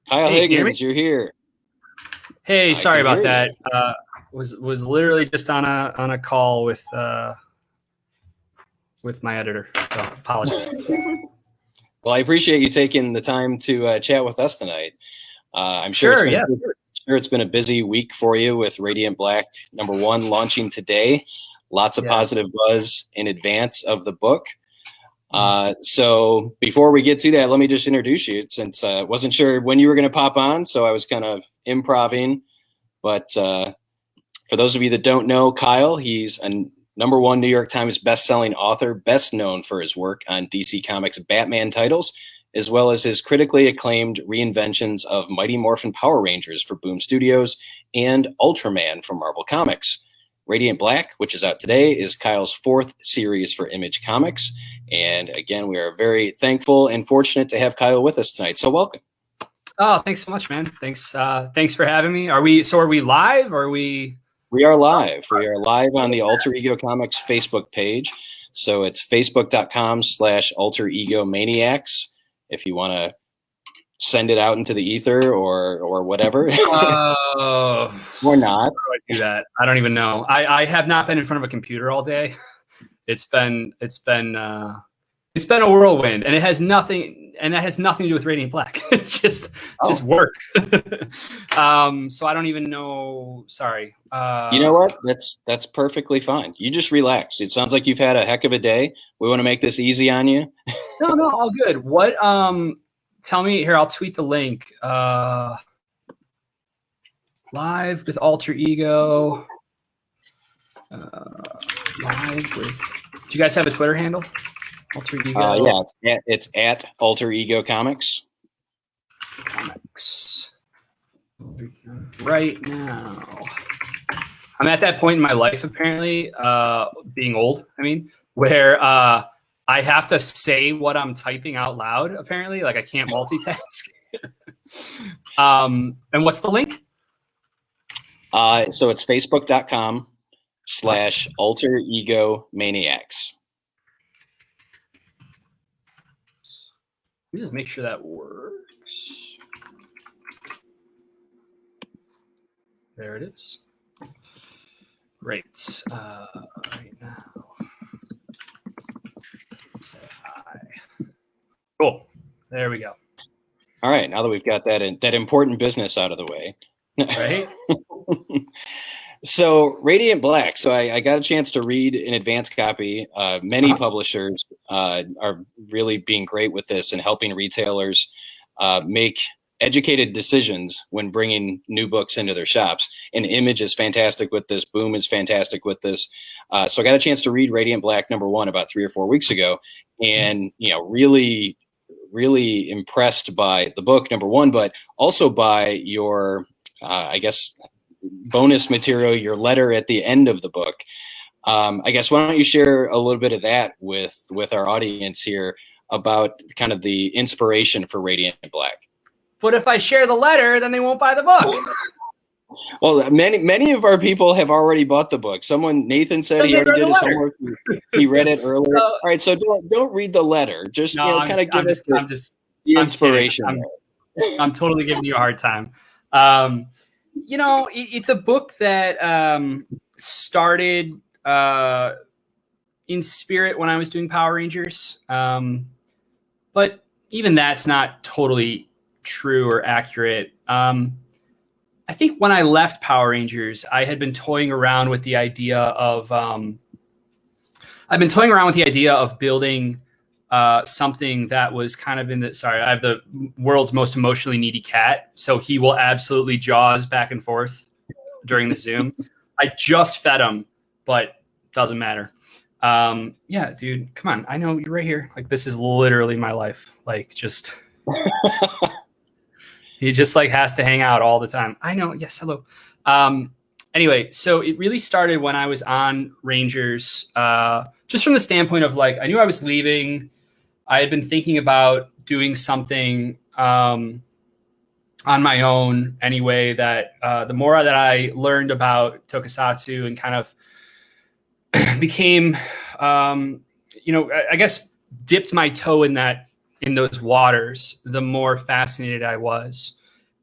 Kyle Hey, Higgins, you're here. Hey, I sorry can about hear that. you. Was literally just on a call with my editor. So apologies. Well, I appreciate you taking the time to chat with us tonight. I'm sure Sure, yeah. it's been a busy week for you with Radiant Black #1 launching today. Lots of positive buzz in advance of the book. So before we get to that, let me just introduce you, since I wasn't sure when you were going to pop on, so I was kind of improvising. But for those of you that don't know Kyle, he's a #1 New York Times bestselling author, best known for his work on DC Comics Batman titles, as well as his critically acclaimed reinventions of Mighty Morphin Power Rangers for Boom Studios and Ultraman from Marvel Comics. Radiant Black, which is out today, is Kyle's 4th series for Image Comics. And again, we are very thankful and fortunate to have Kyle with us tonight. So welcome. Oh, thanks so much, man. Thanks for having me. Are we live or are we? We are live. We are live on the Alter Ego Comics Facebook page. So it's facebook.com/alteregomaniacs if you want to send it out into the ether or whatever. Or not. How do I do that? I don't even know. I have not been in front of a computer all day. It's been a whirlwind, and it has nothing to do with Radiant Black. It's just work. So I don't even know. Sorry. You know what? That's perfectly fine. You just relax. It sounds like you've had a heck of a day. We want to make this easy on you. No, all good. What? Tell me here. I'll tweet the link. Live with Alter Ego. Live with. Do you guys have a Twitter handle? Alter Ego. Yeah, it's at Alter Ego Comics. Right now, I'm at that point in my life, apparently, being old. I mean, where I have to say what I'm typing out loud. Apparently, like I can't multitask. And what's the link? So it's facebook.com/alteregomaniacs. Let me just make sure that works. There it is. Great. Right now. Say hi. Cool. There we go. All right. Now that we've got that important business out of the way. Right. So Radiant Black. So I got a chance to read an advance copy. Many publishers are really being great with this and helping retailers make educated decisions when bringing new books into their shops. And Image is fantastic with this. Boom is fantastic with this. So I got a chance to read Radiant Black #1 about 3 or 4 weeks ago, and really, really impressed by the book #1, but also by your, I guess, bonus material, your letter at the end of the book. I guess why don't you share a little bit of that with our audience here about kind of the inspiration for Radiant Black. But if I share the letter, then they won't buy the book. Well, many of our people have already bought the book. Nathan said he already did his homework. He read it earlier. All right, so don't read the letter. Just kind of give us the inspiration. I'm totally giving you a hard time. It's a book that started in spirit when I was doing Power Rangers. But even that's not totally true or accurate. I think when I left Power Rangers, I had been toying around with the idea of building something that was kind of I have the world's most emotionally needy cat, so he will absolutely jaws back and forth during the Zoom. I just fed him, but doesn't matter. Yeah, dude, come on. I know you're right here. Like, this is literally my life. Like, just he just has to hang out all the time. I know. Yes. Hello. Anyway, so it really started when I was on Rangers, just from the standpoint of I knew I was leaving. I had been thinking about doing something on my own anyway, that the more that I learned about tokusatsu and kind of became, I guess, dipped my toe in those waters, the more fascinated I was.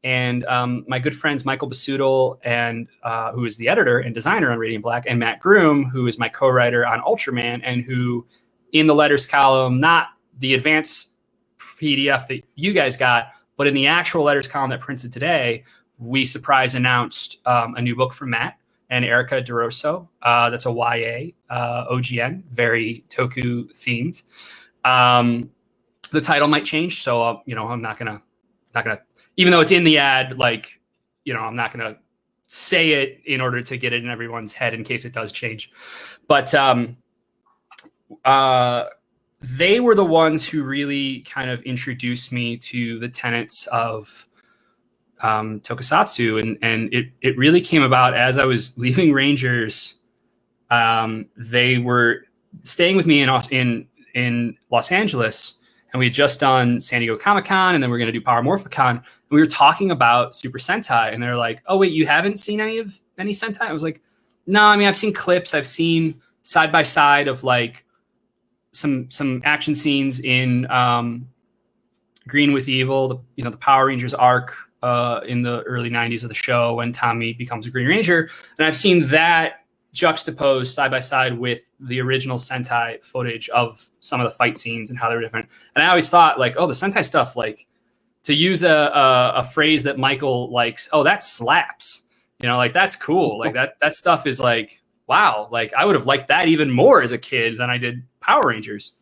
And my good friends Michael Basudel, and who is the editor and designer on Radiant Black, and Matt Groom, who is my co-writer on Ultraman, and who in the letters column, not the advanced PDF that you guys got, but in the actual letters column that printed today, we surprise announced a new book from Matt and Erica DeRosso. That's a YA OGN, very Toku themed. The title might change, so I'm not gonna, even though it's in the ad, like, I'm not gonna say it in order to get it in everyone's head in case it does change. But they were the ones who really kind of introduced me to the tenets of tokusatsu, and it really came about as I was leaving Rangers. They were staying with me in Los Angeles, and we had just done San Diego Comic-Con, and then we are going to do Power Morphicon. And we were talking about Super Sentai, and they're like, "Oh wait, you haven't seen any Sentai?" I was like, "No, I mean, I've seen clips. I've seen side by side of like some action scenes in Green with Evil, the Power Rangers arc in the early 90s of the show when Tommy becomes a Green Ranger. And I've seen that juxtaposed side by side with the original Sentai footage of some of the fight scenes and how they were different. And I always thought, like, oh, the Sentai stuff, like, to use a phrase that Michael likes, oh, that slaps. Like, that's cool. Like, that stuff is like, wow, like, I would have liked that even more as a kid than I did Power Rangers.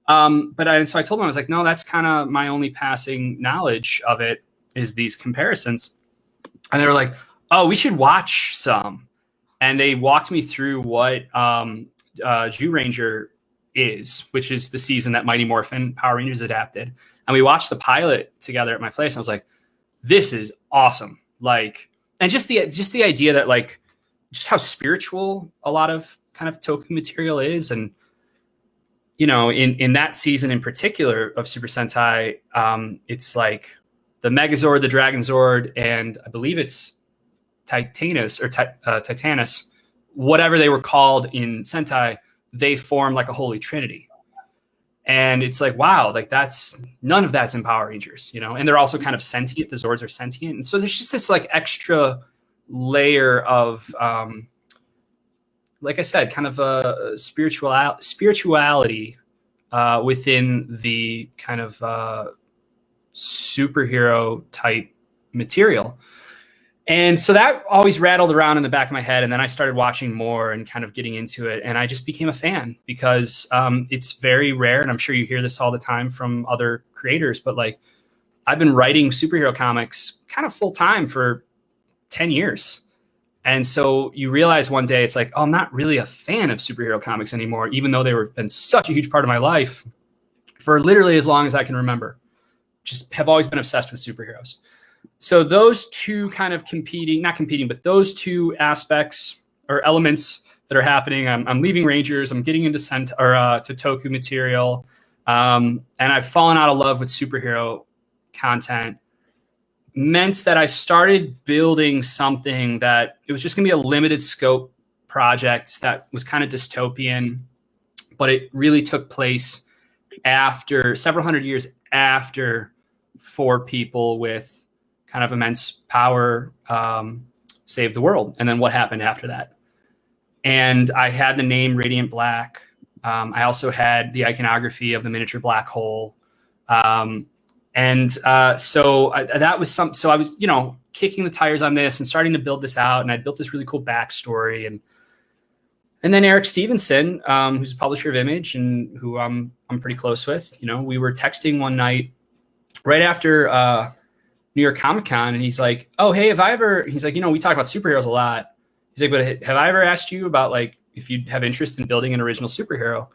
So I told him, I was like, no, that's kind of my only passing knowledge of it, is these comparisons. And they were like, oh, we should watch some. And they walked me through what Jew Ranger is, which is the season that Mighty Morphin Power Rangers adapted. And we watched the pilot together at my place. And I was like, this is awesome. Like, and just the idea that, like, just how spiritual a lot of kind of Toku material is. And, in that season in particular of Super Sentai, it's like the Megazord, the Dragon Zord, and I believe it's Titanus or Titanus, whatever they were called in Sentai, they form like a holy trinity. And it's like, wow, like none of that's in Power Rangers, and they're also kind of sentient. The Zords are sentient. And so there's just this like extra layer of, like I said, kind of a spirituality within the kind of superhero type material. And so that always rattled around in the back of my head. And then I started watching more and kind of getting into it. And I just became a fan because it's very rare. And I'm sure you hear this all the time from other creators, but like, I've been writing superhero comics kind of full time for 10 years. And so you realize one day it's like, oh, I'm not really a fan of superhero comics anymore, even though they were been such a huge part of my life for literally as long as I can remember. Just have always been obsessed with superheroes. So those two kind of not competing, but those two aspects or elements that are happening. I'm leaving Rangers. I'm getting into to Toku material. And I've fallen out of love with superhero content. Meant that I started building something that it was just going to be a limited scope project that was kind of dystopian, but it really took place after several hundred years after four people with kind of immense power saved the world. And then what happened after that? And I had the name Radiant Black. I also had the iconography of the miniature black hole. So that was so I was, kicking the tires on this and starting to build this out. And I built this really cool backstory. And then Eric Stevenson, who's a publisher of Image and who I'm pretty close with, we were texting one night right after New York Comic-Con. And he's like, oh, hey, he's like, we talk about superheroes a lot. He's like, but have I ever asked you about like, if you have interest in building an original superhero?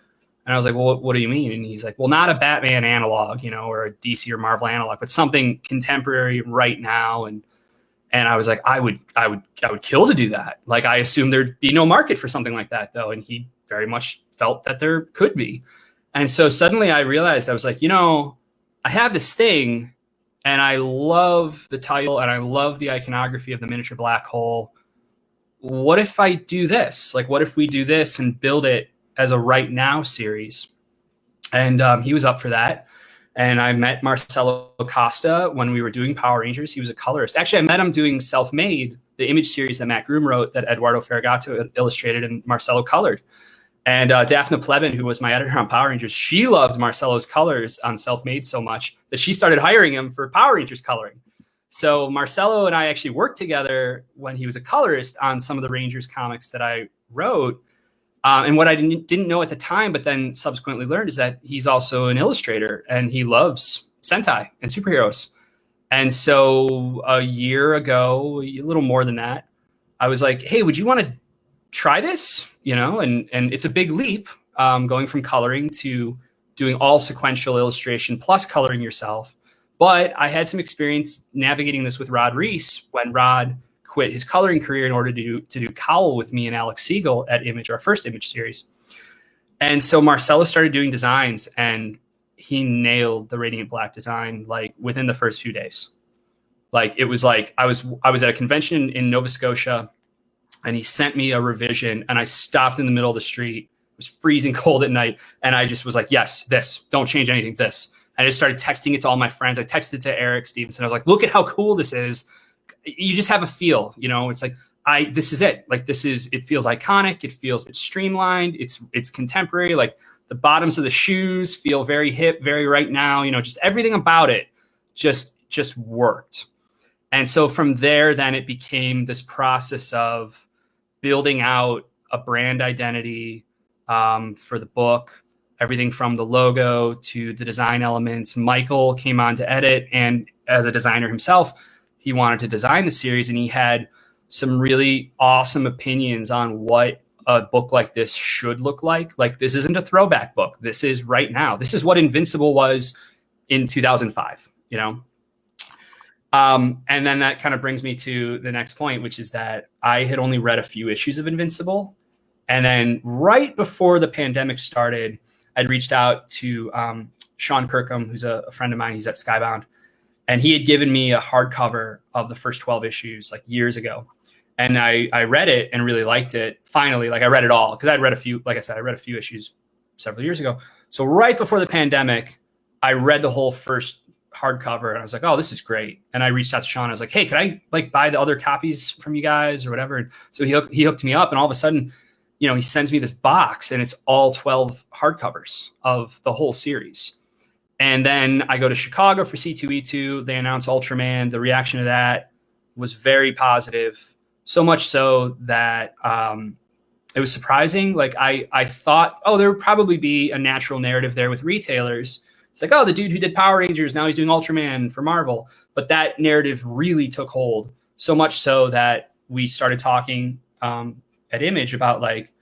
And I was like, well, what do you mean? And he's like, well, not a Batman analog, or a DC or Marvel analog, but something contemporary right now. And I was like, I would kill to do that. Like, I assumed there'd be no market for something like that, though. And he very much felt that there could be. And so suddenly I realized, I was like, I have this thing and I love the title and I love the iconography of the miniature black hole. What if I do this? Like, what if we do this and build it as a right now series? And he was up for that. And I met Marcelo Costa when we were doing Power Rangers. He was a colorist. Actually, I met him doing Self-Made, the image series that Matt Groom wrote that Eduardo Ferragato illustrated and Marcelo colored. And Daphne Plevin, who was my editor on Power Rangers, she loved Marcelo's colors on Self-Made so much that she started hiring him for Power Rangers coloring. So Marcelo and I actually worked together when he was a colorist on some of the Rangers comics that I wrote. And what I didn't know at the time, but then subsequently learned, is that he's also an illustrator and he loves Sentai and superheroes. And so a year ago, a little more than that, I was like, hey, would you want to try this? You know, and it's a big leap going from coloring to doing all sequential illustration plus coloring yourself. But I had some experience navigating this with Rod Reese when Rod quit his coloring career in order to do Cowl with me and Alex Siegel at Image, our first Image series. And so Marcelo started doing designs and he nailed the Radiant Black design like within the first few days. Like it was like I was at a convention in Nova Scotia and he sent me a revision and I stopped in the middle of the street. It was freezing cold at night. And I just was like, yes, this, don't change anything, this. And I just started texting it to all my friends. I texted it to Eric Stevenson. I was like, look at how cool this is. You just have a feel, you know, it's like, this is it. Like, it feels iconic. It's streamlined. It's contemporary. Like the bottoms of the shoes feel very hip, very right now, you know, just everything about it just worked. And so from there, then it became this process of building out a brand identity for the book, everything from the logo to the design elements. Michael came on to edit, and as a designer himself, he wanted to design the series, and he had some really awesome opinions on what a book like this should look like. Like, this isn't a throwback book. This is right now. This is what Invincible was in 2005, you know? And then that kind of brings me to the next point, which is that I had only read a few issues of Invincible. And then right before the pandemic started, I'd reached out to Sean Kirkham, who's a friend of mine. He's at Skybound. And he had given me a hardcover of the first 12 issues like years ago. And I read it and really liked it. Finally, like I read it all because I'd read a few, like I said, I read a few issues several years ago. So right before the pandemic, I read the whole first hardcover and I was like, oh, this is great. And I reached out to Sean. I was like, hey, could I like buy the other copies from you guys or whatever? And so he hooked me up, and all of a sudden, you know, he sends me this box and it's all 12 hardcovers of the whole series. And then I go to Chicago for C2E2. They announce Ultraman. The reaction to that was very positive. So much so that it was surprising. Like I thought, oh, there would probably be a natural narrative there with retailers. It's like, oh, the dude who did Power Rangers, now he's doing Ultraman for Marvel. But that narrative really took hold, so much so that we started talking at Image about like,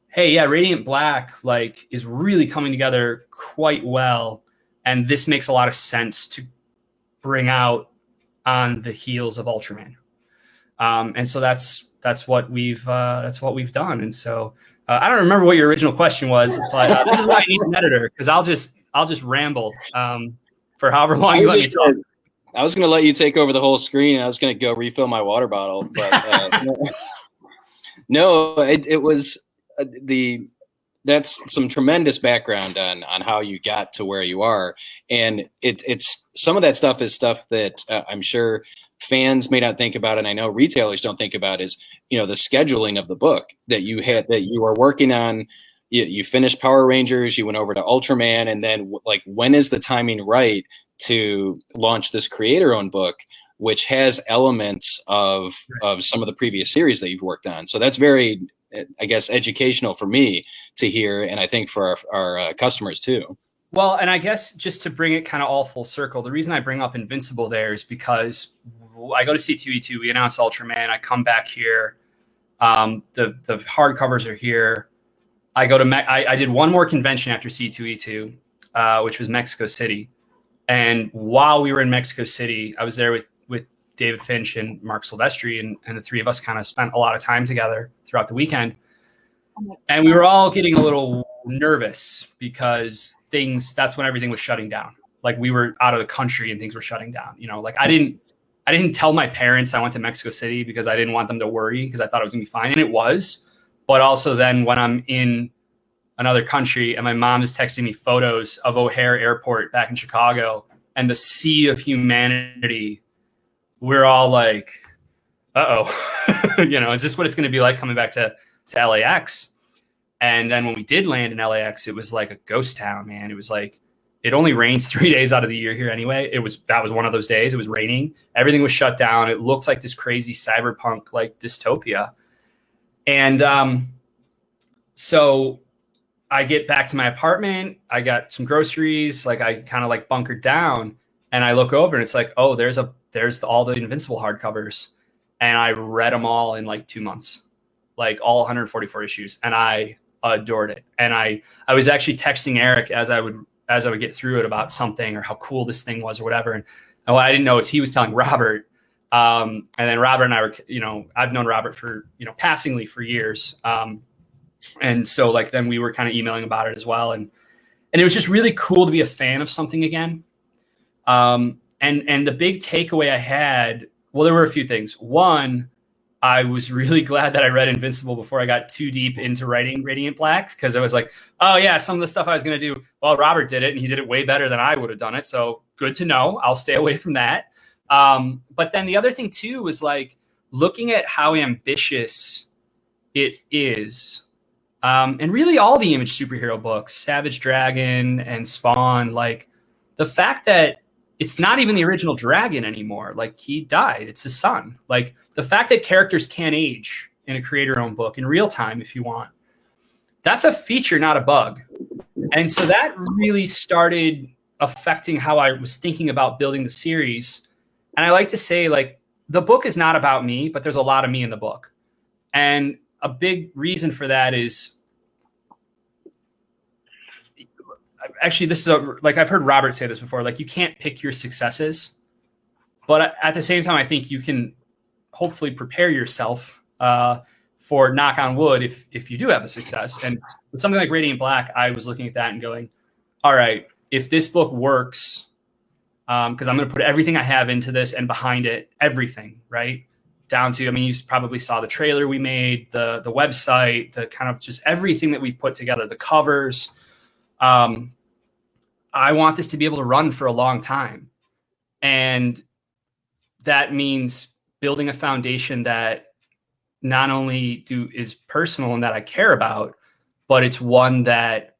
hey, yeah, Radiant Black like is really coming together quite well. And this makes a lot of sense to bring out on the heels of Ultraman. And so that's what we've done. And so I don't remember what your original question was, but this is why I need an editor, because I'll just ramble for however long you let me talk. I was going to let you take over the whole screen, and I was going to go refill my water bottle, but no, it was that's some tremendous background on how you got to where you are. And it's some of that stuff is stuff that I'm sure fans may not think about. And I know retailers don't think about is, you know, the scheduling of the book that you were working on. You finished Power Rangers, you went over to Ultraman. And then like, when is the timing right to launch this creator-owned book, which has elements of some of the previous series that you've worked on? So that's very, I guess, educational for me to hear, and I think for our customers too. Well, and I guess just to bring it kind of all full circle, the reason I bring up Invincible there is because I go to C2E2, we announce Ultraman, I come back here, the hardcovers are here. I go to I did one more convention after C2E2, which was Mexico City, and while we were in Mexico City, I was there with David Finch and Mark Silvestri, and the three of us kind of spent a lot of time together throughout the weekend. And we were all getting a little nervous because that's when everything was shutting down. Like, we were out of the country and things were shutting down. You know, like I didn't tell my parents I went to Mexico City because I didn't want them to worry, because I thought it was gonna be fine. And it was. But also then when I'm in another country, and my mom is texting me photos of O'Hare Airport back in Chicago and the sea of humanity. We're all like, uh-oh, is this what it's going to be like coming back to LAX? And then when we did land in LAX, it was like a ghost town, man. It was like, it only rains 3 days out of the year here anyway. That was one of those days. It was raining. Everything was shut down. It looked like this crazy cyberpunk like dystopia. And so I get back to my apartment. I got some groceries. Like I kind of like bunkered down, and I look over and it's like, oh, there's all the Invincible hardcovers. And I read them all in like 2 months, like all 144 issues. And I adored it. And I was actually texting Eric as I would get through it about something or how cool this thing was or whatever. And what I didn't know is he was telling Robert. And then Robert and I were, I've known Robert for, passingly for years. And so like, then we were kind of emailing about it as well. And it was just really cool to be a fan of something again. And the big takeaway I had, well, there were a few things. One, I was really glad that I read Invincible before I got too deep into writing Radiant Black, because I was like, oh yeah, some of the stuff I was going to do, well, Robert did it and he did it way better than I would have done it. So good to know. I'll stay away from that. But then the other thing too was like looking at how ambitious it is. And really all the Image superhero books, Savage Dragon and Spawn, like the fact that it's not even the original dragon anymore. Like he died. It's his son. Like the fact that characters can age in a creator-owned book in real time, if you want, that's a feature, not a bug. And so that really started affecting how I was thinking about building the series. And I like to say, like, the book is not about me, but there's a lot of me in the book. And a big reason for that is, actually, this is like I've heard Robert say this before, like you can't pick your successes, but at the same time, I think you can hopefully prepare yourself for, knock on wood, if you do have a success. And with something like Radiant Black, I was looking at that and going, all right, if this book works, because I'm going to put everything I have into this and behind it, everything, right? Down to, I mean, you probably saw the trailer we made, the website, the kind of just everything that we've put together, the covers. I want this to be able to run for a long time. And that means building a foundation that not only is personal and that I care about, but it's one that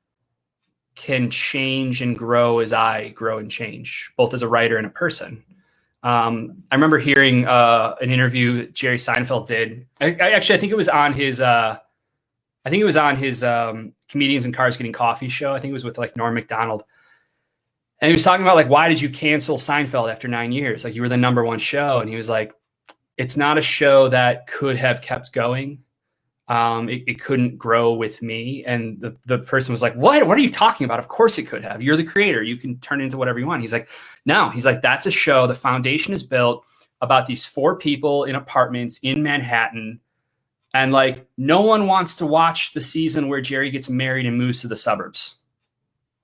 can change and grow as I grow and change, both as a writer and a person. I remember hearing an interview that Jerry Seinfeld did. I think it was on his Comedians in Cars Getting Coffee show. I think it was with like Norm Macdonald. And he was talking about like, why did you cancel Seinfeld after 9 years? Like you were the number one show. And he was like, it's not a show that could have kept going. It couldn't grow with me. And the person was like, what are you talking about? Of course it could have. You're the creator. You can turn it into whatever you want. He's like, no, he's like, that's a show. The foundation is built about these 4 people in apartments in Manhattan. And like, no one wants to watch the season where Jerry gets married and moves to the suburbs.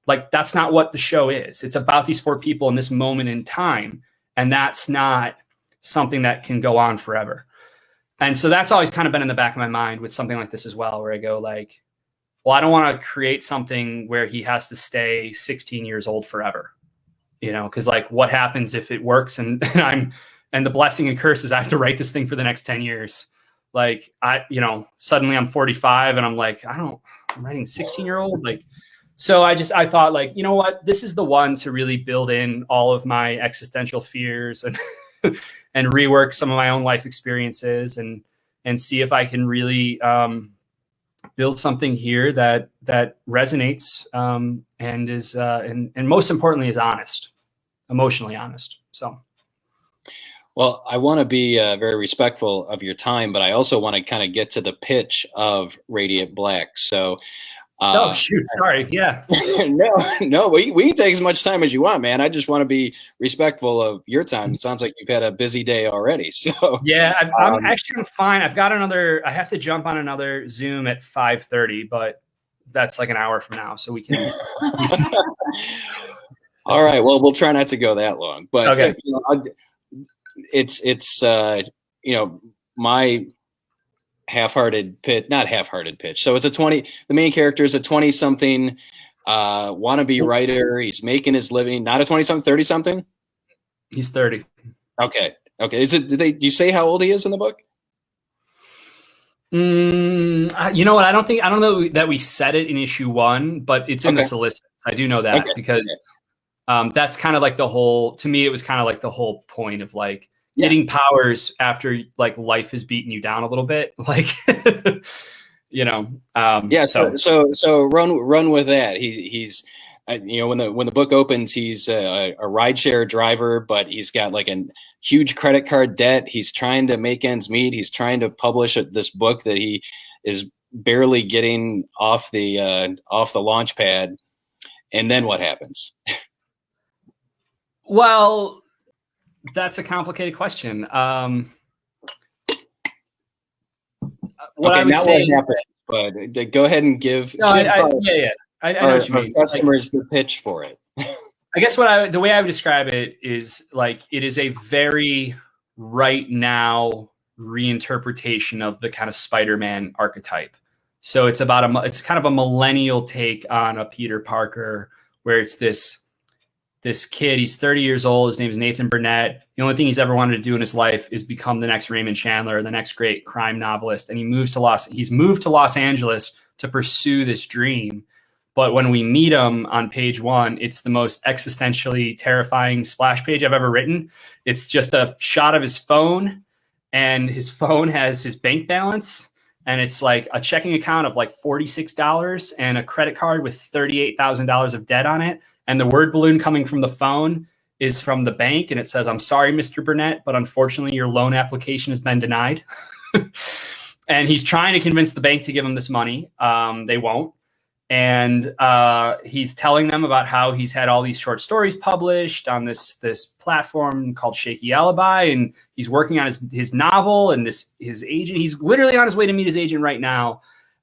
Like, that's not what the show is. It's about these 4 people in this moment in time. And that's not something that can go on forever. And so that's always kind of been in the back of my mind with something like this as well, where I go like, well, I don't want to create something where he has to stay 16 years old forever, because like what happens if it works and the blessing and curse is I have to write this thing for the next 10 years. Like suddenly I'm 45 and I'm like, I'm writing 16-year-old. Like, so I thought like, you know what, this is the one to really build in all of my existential fears and, and rework some of my own life experiences and see if I can really build something here that resonates and is and most importantly is honest, emotionally honest. So. Well, I want to be very respectful of your time, but I also want to kind of get to the pitch of Radiant Black. So, oh shoot, sorry, yeah. no, we can take as much time as you want, man. I just want to be respectful of your time. It sounds like you've had a busy day already. So yeah, I'm fine. I have to jump on another Zoom at 5:30, but that's like an hour from now, so we can. All right. Well, we'll try not to go that long, but okay. It's my half-hearted pitch, not half-hearted pitch. So it's the main character is a 20-something wannabe writer. He's making his living, not a 20-something, 30-something. He's 30. Okay. Do you say how old he is in the book? You know what? I don't know that we said it in issue 1, but it's in the solicits. I do know that because that's kind of like to me, it was kind of like the whole point of like getting powers after like life has beaten you down a little bit. Like, So run with that. He's when the book opens, he's a rideshare driver, but he's got like a huge credit card debt. He's trying to make ends meet. He's trying to publish this book that he is barely getting off the launch pad. And then what happens? Well, that's a complicated question. What I would say happened, but go ahead and give. I know what you mean. Customers the pitch for it. I guess the way I would describe it is like it is a very right now reinterpretation of the kind of Spider-Man archetype. So it's it's kind of a millennial take on a Peter Parker, where it's this kid. He's 30 years old. His name is Nathan Burnett. The only thing he's ever wanted to do in his life is become the next Raymond Chandler, the next great crime novelist. And he's moved to Los Angeles to pursue this dream. But when we meet him on page 1, it's the most existentially terrifying splash page I've ever written. It's just a shot of his phone, and his phone has his bank balance, and it's like a checking account of like $46 and a credit card with $38,000 of debt on it. And the word balloon coming from the phone is from the bank, and it says, "I'm sorry, Mr. Burnett, but unfortunately your loan application has been denied." And he's trying to convince the bank to give him this money. They won't. And he's telling them about how he's had all these short stories published on this platform called Shaky Alibi, and he's working on his novel, and his agent. He's literally on his way to meet his agent right now,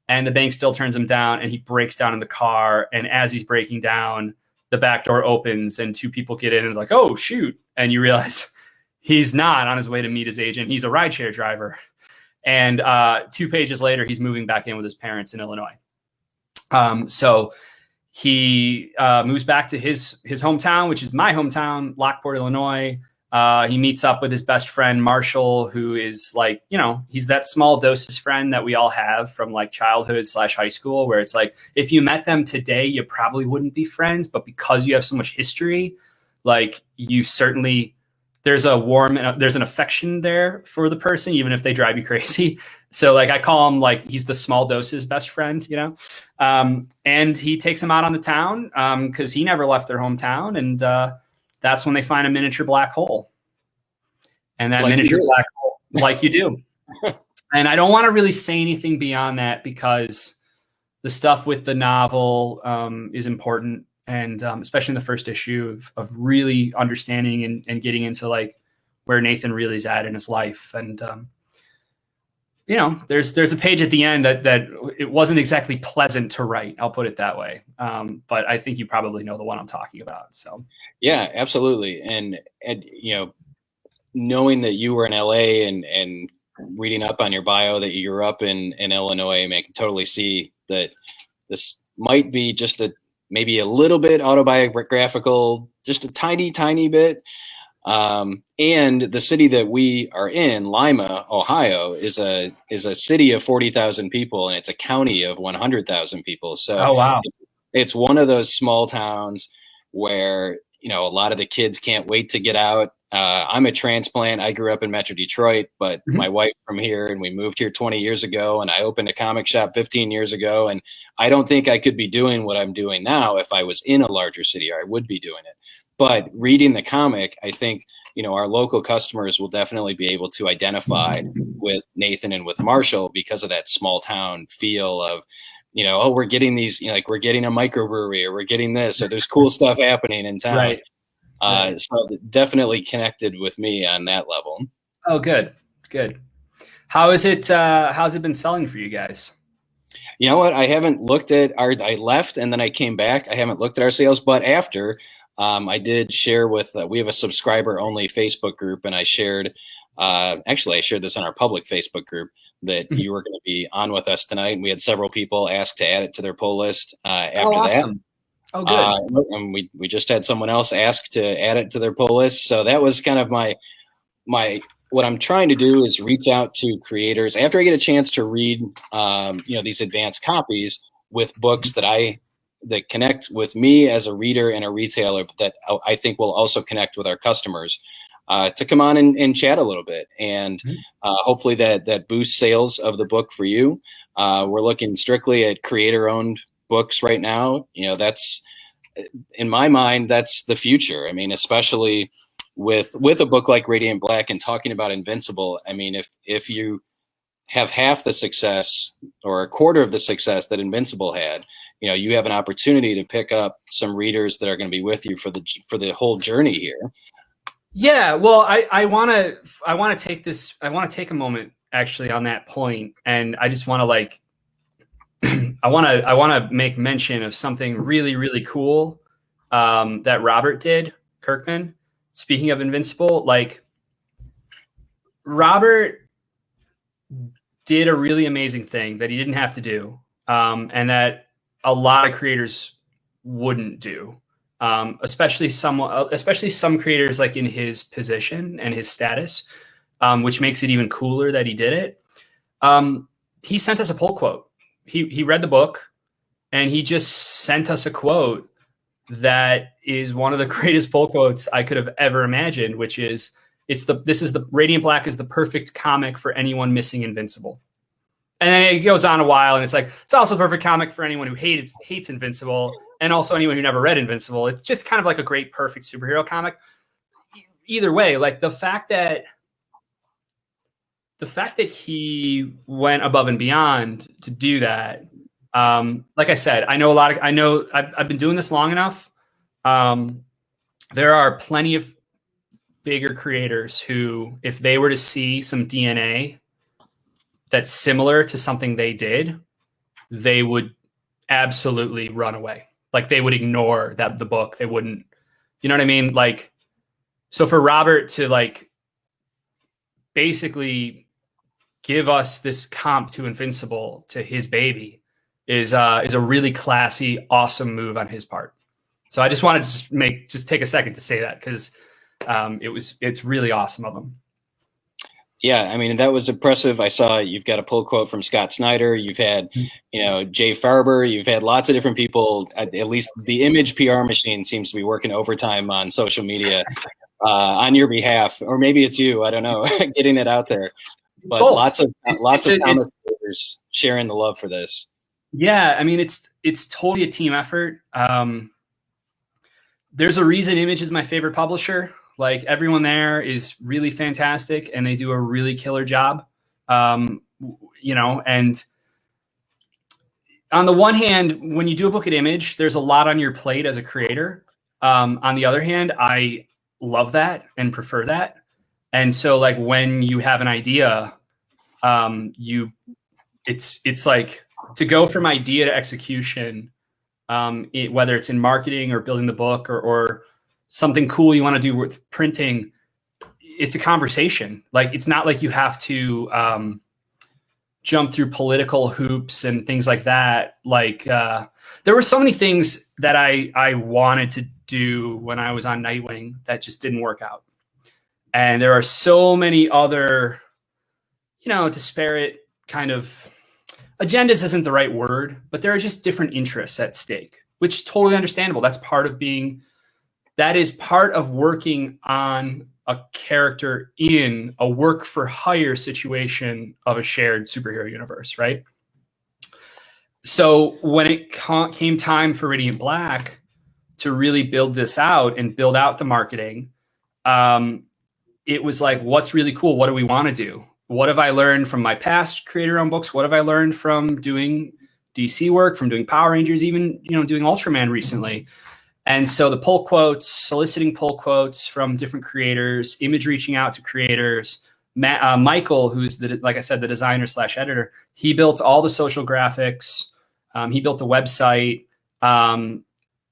and the bank still turns him down, and he breaks down in the car. And as he's breaking down, the back door opens, and 2 people get in, and like, oh shoot! And you realize he's not on his way to meet his agent. He's a rideshare driver. And 2 pages later, he's moving back in with his parents in Illinois. So he moves back to his hometown, which is my hometown, Lockport, Illinois. He meets up with his best friend, Marshall, who is like, he's that small doses friend that we all have from like childhood / high school, where it's like, if you met them today, you probably wouldn't be friends. But because you have so much history, like you certainly, there's an affection there for the person, even if they drive you crazy. So like I call him like he's the small doses best friend, and he takes him out on the town because he never left their hometown, and that's when they find a miniature black hole. And that miniature black hole, like you do. And I don't want to really say anything beyond that because the stuff with the novel is important. And especially in the first issue of really understanding and getting into like where Nathan really is at in his life. And, there's a page at the end that it wasn't exactly pleasant to write. I'll put it that way. But I think you probably know the one I'm talking about. So, yeah, absolutely. And knowing that you were in LA and reading up on your bio that you grew up in Illinois, I can totally see that this might be just maybe a little bit autobiographical, just a tiny, tiny bit. And the city that we are in, Lima, Ohio, is a city of 40,000 people, and it's a county of 100,000 people. So oh, wow. It's one of those small towns where, a lot of the kids can't wait to get out. I'm a transplant. I grew up in Metro Detroit, but my wife from here, and we moved here 20 years ago, and I opened a comic shop 15 years ago. And I don't think I could be doing what I'm doing now if I was in a larger city, or I would be doing it. But reading the comic, I think, our local customers will definitely be able to identify with Nathan and with Marshall because of that small town feel of, we're getting these, we're getting a microbrewery, or we're getting this, or there's cool stuff happening in town. Right. So definitely connected with me on that level. Oh, good. How's it been selling for you guys? You know what? I haven't looked at I left and then I came back. I haven't looked at our sales, but after I did share with, we have a subscriber only Facebook group, and I shared, I shared this on our public Facebook group, that you were going to be on with us tonight. And we had several people ask to add it to their pull list after awesome. that. Oh, good. And we just had someone else ask to add it to their pull list. So that was kind of my what I'm trying to do is reach out to creators after I get a chance to read, these advanced copies with books that connect with me as a reader and a retailer that I think will also connect with our customers, to come on and chat a little bit. And hopefully that boosts sales of the book for you. We're looking strictly at creator-owned books right now. That's, in my mind, that's the future. I mean, especially with a book like Radiant Black and talking about Invincible. I mean, if you have half the success or a quarter of the success that Invincible had, you have an opportunity to pick up some readers that are going to be with you for the whole journey here. Yeah, well, I want to take a moment actually on that point, and I just want to I want to make mention of something really, really cool that Robert did, Kirkman. Speaking of Invincible, Robert did a really amazing thing that he didn't have to do, and that a lot of creators wouldn't do, especially some creators like in his position and his status, which makes it even cooler that he did it. He sent us a pull quote. He read the book and he just sent us a quote that is one of the greatest pull quotes I could have ever imagined, which is, Radiant Black is the perfect comic for anyone missing Invincible. And then it goes on a while, and it's also the perfect comic for anyone who hates Invincible, and also anyone who never read Invincible. It's just kind of like a great, perfect superhero comic. Either way, the fact that he went above and beyond to do that. Like I said, I've been doing this long enough. There are plenty of bigger creators who, if they were to see some DNA that's similar to something they did, they would absolutely run away. They would ignore the book. They wouldn't, you know what I mean? So for Robert to basically give us this comp to Invincible, to his baby, is a really classy, awesome move on his part. So I just wanted to take a second to say that, because it's really awesome of him. Yeah, I mean, that was impressive. I saw you've got a pull quote from Scott Snyder. You've had, Jay Farber. You've had lots of different people. At least the Image PR machine seems to be working overtime on social media on your behalf, or maybe it's you. I don't know, getting it out there. But both. lots of comic creators sharing the love for this. Yeah, I mean, it's totally a team effort. There's a reason Image is my favorite publisher. Everyone there is really fantastic, and they do a really killer job. And on the one hand, when you do a book at Image, there's a lot on your plate as a creator. On the other hand, I love that and prefer that. And so when you have an idea, it's to go from idea to execution, whether it's in marketing or building the book or something cool you want to do with printing, it's a conversation. It's not like you have to jump through political hoops and things like that. There were so many things that I wanted to do when I was on Nightwing that just didn't work out. And there are so many other, disparate kind of agendas isn't the right word, but there are just different interests at stake, which is totally understandable. That is part of working on a character in a work for hire situation of a shared superhero universe, right? So when it came time for Radiant Black to really build this out and build out the marketing, it was what's really cool? What do we want to do? What have I learned from my past creator-owned books? What have I learned from doing DC work, from doing Power Rangers, even doing Ultraman recently? And so the pull quotes, soliciting pull quotes from different creators, Image reaching out to creators. Michael, who's like I said, the designer / editor, he built all the social graphics. He built the website. I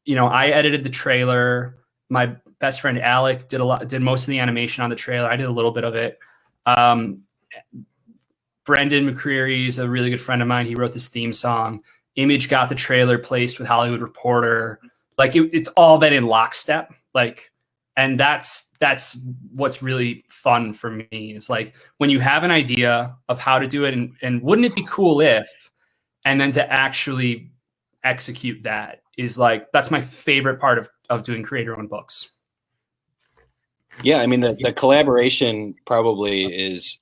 edited the trailer. My best friend Alec did most of the animation on the trailer. I did a little bit of it. Brendan McCreary is a really good friend of mine. He wrote this theme song. Image got the trailer placed with Hollywood Reporter. Like it's all been in lockstep. Like, and that's what's really fun for me is like when you have an idea of how to do it, and wouldn't it be cool if, and then to actually execute that is like, that's my favorite part of doing creator-owned books. Yeah, I mean the collaboration probably is,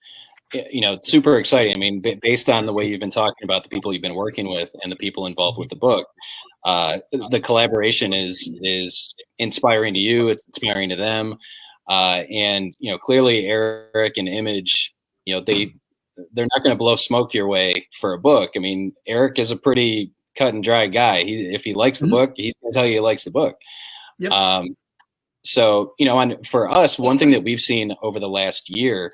super exciting. I mean, based on the way you've been talking about the people you've been working with and the people involved with the book, the collaboration is inspiring to you. It's inspiring to them, and clearly Eric and Image, they're not going to blow smoke your way for a book. I mean, Eric is a pretty cut and dry guy. If he likes the book, he's going to tell you he likes the book. Yep. So, for us, one thing that we've seen over the last year,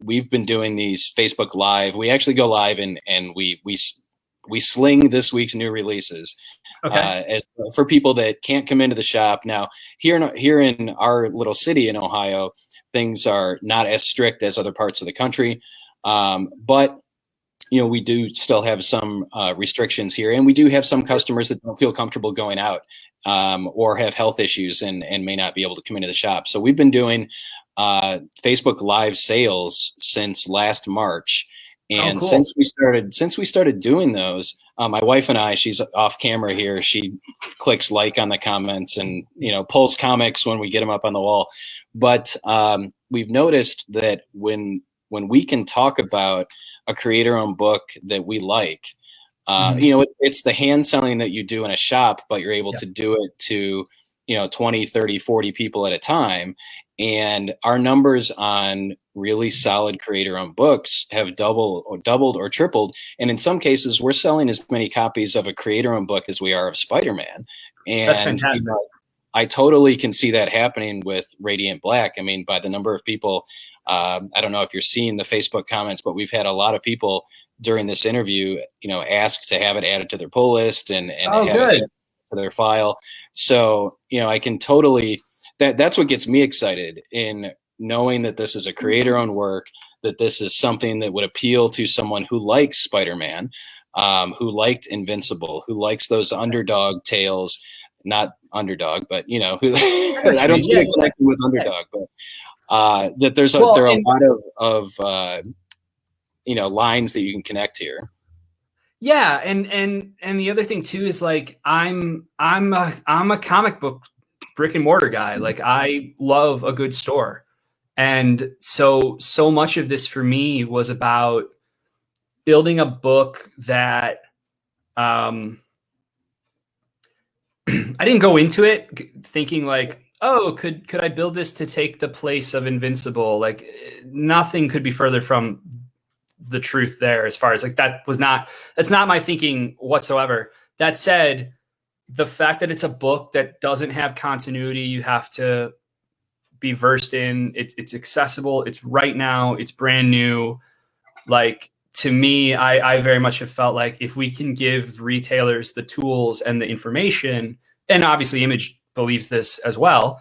we've been doing these Facebook Live. We actually go live and we sling this week's new releases. Okay. As for people that can't come into the shop. Now, here in our little city in Ohio, things are not as strict as other parts of the country, but we do still have some restrictions here, and we do have some customers that don't feel comfortable going out or have health issues and may not be able to come into the shop. So we've been doing Facebook Live sales since last March. And cool. since we started doing those, my wife and I, she's off camera here. She clicks like on the comments and, pulls comics when we get them up on the wall. But we've noticed that when we can talk about a creator-owned book that we like, it's the hand selling that you do in a shop, but you're able to do it to, 20, 30, 40 people at a time. And our numbers on really solid creator-owned books have doubled or tripled. And in some cases, we're selling as many copies of a creator-owned book as we are of Spider-Man. And that's fantastic. I totally can see that happening with Radiant Black. I mean, by the number of people, I don't know if you're seeing the Facebook comments, but we've had a lot of people during this interview, ask to have it added to their pull list and have good. it to their file. So, I can totally, that's what gets me excited in knowing that this is a creator-owned work, that this is something that would appeal to someone who likes Spider-Man, who liked Invincible, who likes those underdog tales, not underdog, but who I don't see it connecting with underdog, but that there are a lot of lines that you can connect here. Yeah, and the other thing too is like I'm a comic book brick and mortar guy. Like I love a good store, and so much of this for me was about building a book that I didn't go into it thinking like, oh, could I build this to take the place of Invincible? Like nothing could be further from the truth there, as far as like that's not my thinking whatsoever. That said, the fact that it's a book that doesn't have continuity, you have to be versed in, it's accessible, it's right now, it's brand new. Like to me, I very much have felt like if we can give retailers the tools and the information, and obviously Image believes this as well,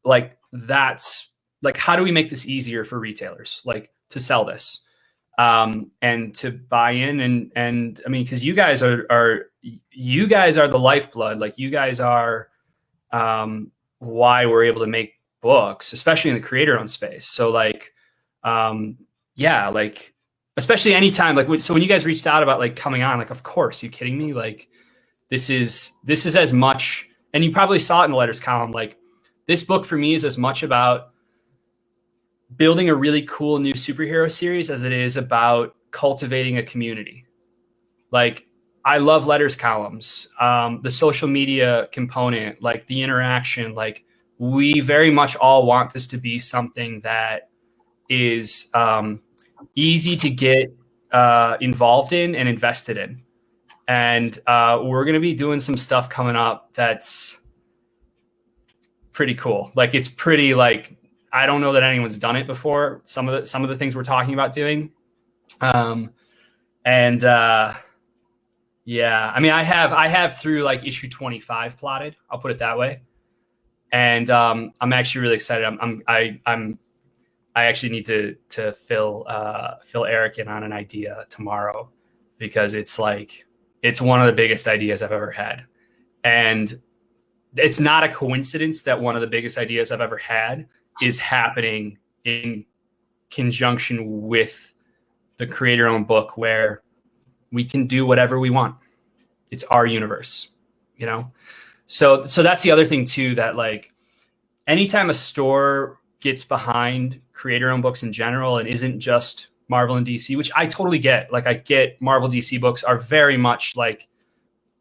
like that's like, how do we make this easier for retailers like to sell this? And to buy in and I mean, because you guys are the lifeblood. Like you guys are why we're able to make books, especially in the creator-owned space. So like, yeah, like especially anytime like so when you guys reached out about like coming on, like of course, you kidding me? Like this is as much, and you probably saw it in the letters column. Like this book for me is as much about building a really cool new superhero series as it is about cultivating a community. Like I love letters columns, the social media component, like the interaction, like we very much all want this to be something that is easy to get involved in and invested in. And we're going to be doing some stuff coming up that's pretty cool. Like it's pretty like, I don't know that anyone's done it before. Some of the things we're talking about doing. Yeah, I mean, I have through like issue 25 plotted, I'll put it that way. And I'm actually really excited. I actually need to fill Eric in on an idea tomorrow, because it's one of the biggest ideas I've ever had. And it's not a coincidence that one of the biggest ideas I've ever had is happening in conjunction with the creator-owned book, where we can do whatever we want. It's our universe, you know? So that's the other thing too, that like anytime a store gets behind creator-owned books in general and isn't just Marvel and DC, which I totally get. Like I get Marvel DC books are very much like,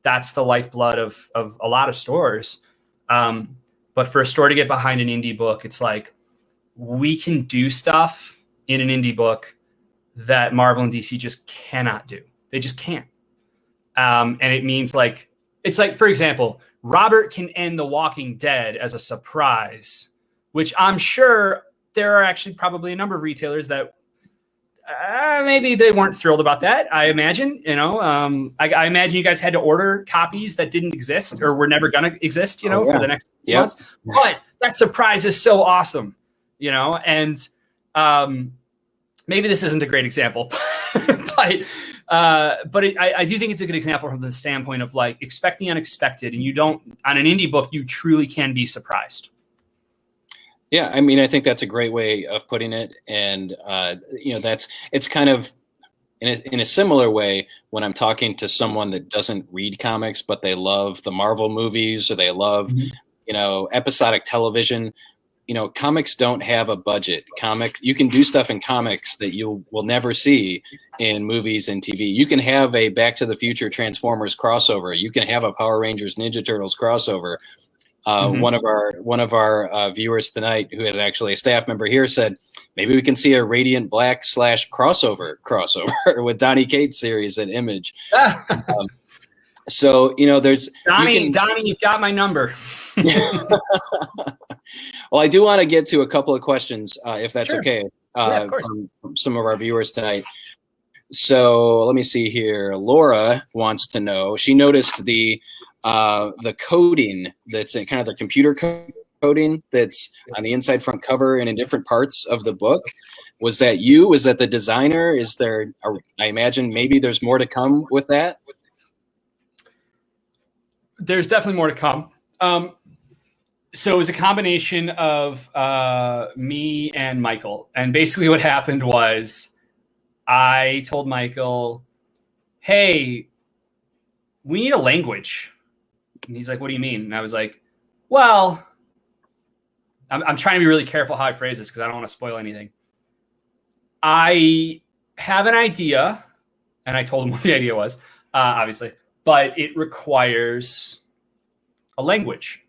that's the lifeblood of a lot of stores. But for a store to get behind an indie book, it's like, we can do stuff in an indie book that Marvel and DC just cannot do. They just can't. And it means like, it's like, for example, Robert can end The Walking Dead as a surprise, which I'm sure there are actually probably a number of retailers that maybe they weren't thrilled about that. I imagine, I imagine you guys had to order copies that didn't exist or were never going to exist, for the next months. But that surprise is so awesome, and maybe this isn't a great example, but I do think it's a good example from the standpoint of like, expect the unexpected, and you don't, on an indie book, you truly can be surprised. Yeah, I mean, I think that's a great way of putting it, and it's kind of in a similar way when I'm talking to someone that doesn't read comics, but they love the Marvel movies or they love, episodic television. Comics don't have a budget. You can do stuff in comics that you will never see in movies and TV. You can have a Back to the Future Transformers crossover. You can have a Power Rangers Ninja Turtles crossover. One of our viewers tonight, who is actually a staff member here, said maybe we can see a Radiant Black / crossover with Donny Cates series at Image. So there's Donnie, you've got my number. Well, I do want to get to a couple of questions, if that's Sure. okay, Of course. from some of our viewers tonight. So let me see here. Laura wants to know. She noticed the coding that's in kind of the computer coding that's on the inside front cover and in different parts of the book. Was that you? Was that the designer? Is there? I imagine maybe there's more to come with that. There's definitely more to come. So it was a combination of me and Michael. And basically what happened was I told Michael, hey, we need a language. And he's like, what do you mean? And I was like, well, I'm trying to be really careful how I phrase this because I don't want to spoil anything. I have an idea, and I told him what the idea was, obviously, but it requires a language.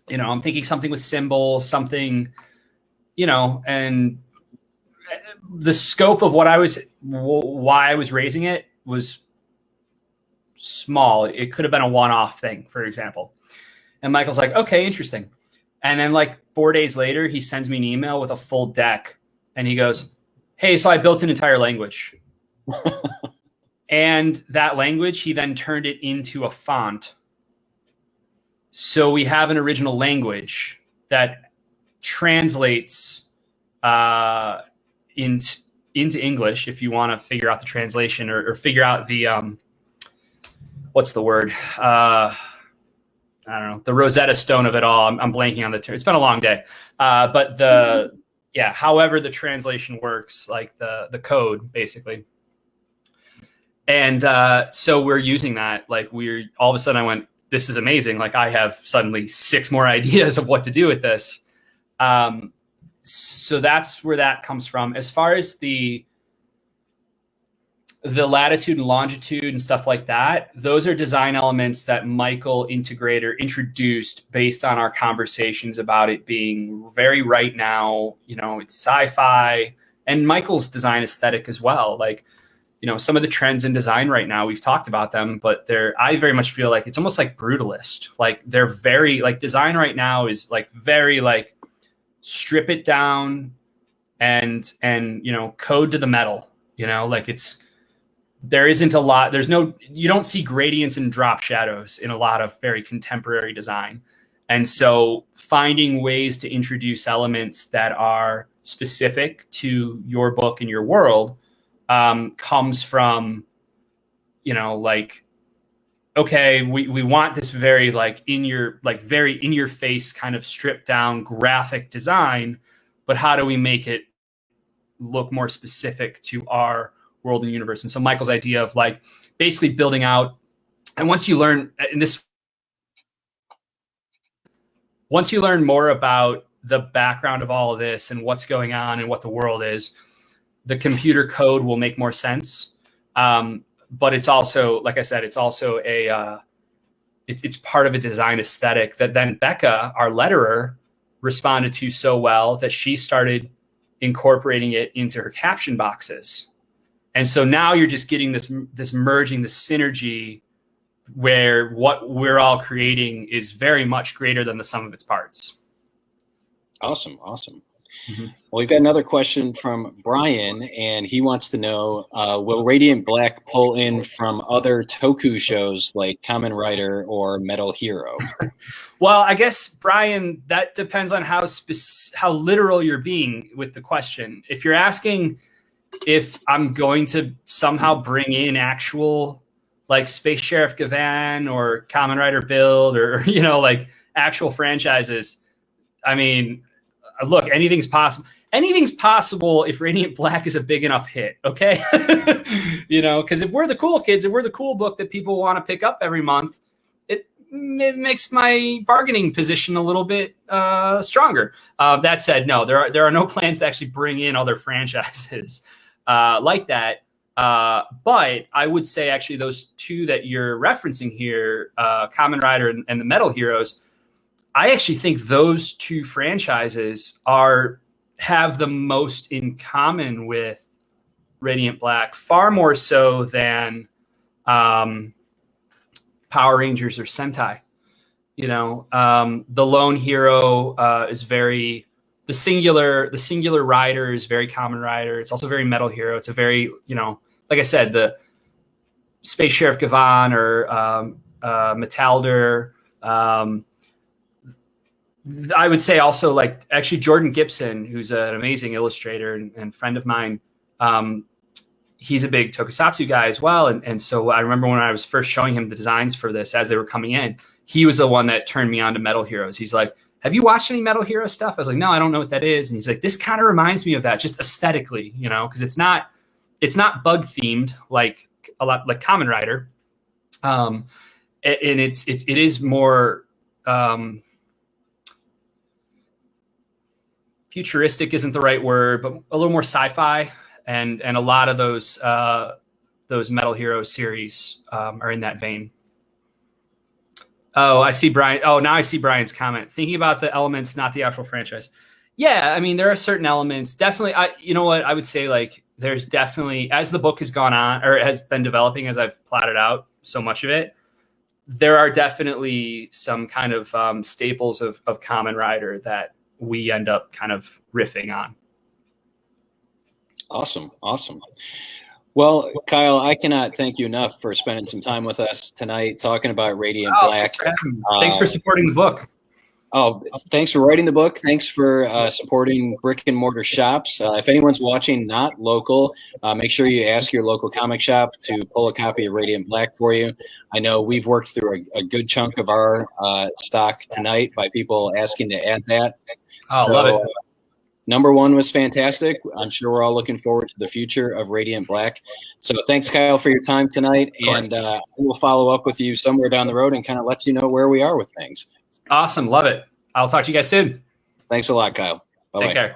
I'm thinking something with symbols, something, and the scope of why I was raising it was small. It could have been a one-off thing, for example. And Michael's like, okay, interesting. And then like 4 days later, he sends me an email with a full deck and he goes, hey, so I built an entire language. And that language, he then turned it into a font. So we have an original language that translates into English, if you want to figure out the translation or figure out the, what's the word? I don't know, the Rosetta Stone of it all. I'm blanking on the term. It's been a long day. But however the translation works, like the code, basically. And so we're using that. Like all of a sudden I went, this is amazing. Like I have suddenly 6 more ideas of what to do with this. So that's where that comes from. As far as the latitude and longitude and stuff like that, those are design elements that Michael Integrator introduced based on our conversations about it being very right now, it's sci-fi, and Michael's design aesthetic as well. Like, some of the trends in design right now, we've talked about them, but I very much feel like it's almost like brutalist. Like they're very like design right now is like very like strip it down and code to the metal, like there isn't a lot. You don't see gradients and drop shadows in a lot of very contemporary design. And so finding ways to introduce elements that are specific to your book and your world comes from, like, okay, we want this very very in your face kind of stripped down graphic design, but how do we make it look more specific to our world and universe? And so Michael's idea of like basically building out, and once you learn more about the background of all of this and what's going on and what the world is, the computer code will make more sense. But it's also, like I said, it's also it's part of a design aesthetic that then Becca, our letterer, responded to so well that she started incorporating it into her caption boxes. And so now you're just getting this merging, this synergy where what we're all creating is very much greater than the sum of its parts. Awesome. Mm-hmm. Well, we've got another question from Brian, and he wants to know, will Radiant Black pull in from other Toku shows like Kamen Rider or Metal Hero? Well, I guess, Brian, that depends on how literal you're being with the question. If you're asking if I'm going to somehow bring in actual like Space Sheriff Gavan or Kamen Rider Build or, like actual franchises, I mean, look, anything's possible. Anything's possible if Radiant Black is a big enough hit, okay? Because if we're the cool kids, if we're the cool book that people want to pick up every month, it makes my bargaining position a little bit stronger. That said, no, there are no plans to actually bring in other franchises like that. But I would say actually those two that you're referencing here, Kamen Rider and the Metal Heroes, I actually think those two franchises have the most in common with Radiant Black, far more so than Power Rangers or Sentai. The lone hero is very the singular rider is very Kamen Rider. It's also very Metal Hero. It's a very like I said, the Space Sheriff Gavan or Metalder. I would say also like actually Jordan Gibson, who's an amazing illustrator and friend of mine. He's a big tokusatsu guy as well. And so I remember when I was first showing him the designs for this as they were coming in, he was the one that turned me on to Metal Heroes. He's like, have you watched any Metal Hero stuff? I was like, no, I don't know what that is. And he's like, this kind of reminds me of that just aesthetically, because it's not bug themed like a lot like Kamen Rider. And it is more, futuristic isn't the right word, but a little more sci-fi, and a lot of those Metal Hero series are in that vein. Oh, I see Brian. Oh, now I see Brian's comment. Thinking about the elements, not the actual franchise. Yeah, I mean, there are certain elements. Definitely, you know what I would say, like, there's definitely, as the book has gone on, or has been developing, as I've plotted out so much of it, there are definitely some kind of staples of Kamen Rider that we end up kind of riffing on. Awesome. Well, Kyle, I cannot thank you enough for spending some time with us tonight talking about Radiant Black. Thanks for supporting the book. Oh, thanks for writing the book. Thanks for supporting brick and mortar shops. If anyone's watching not local, make sure you ask your local comic shop to pull a copy of Radiant Black for you. I know we've worked through a good chunk of our stock tonight by people asking to add that. Oh, love it. Number one was fantastic. I'm sure we're all looking forward to the future of Radiant Black. So thanks, Kyle, for your time tonight. And we'll follow up with you somewhere down the road and kind of let you know where we are with things. Awesome. Love it. I'll talk to you guys soon. Thanks a lot, Kyle. Bye-bye. Take care.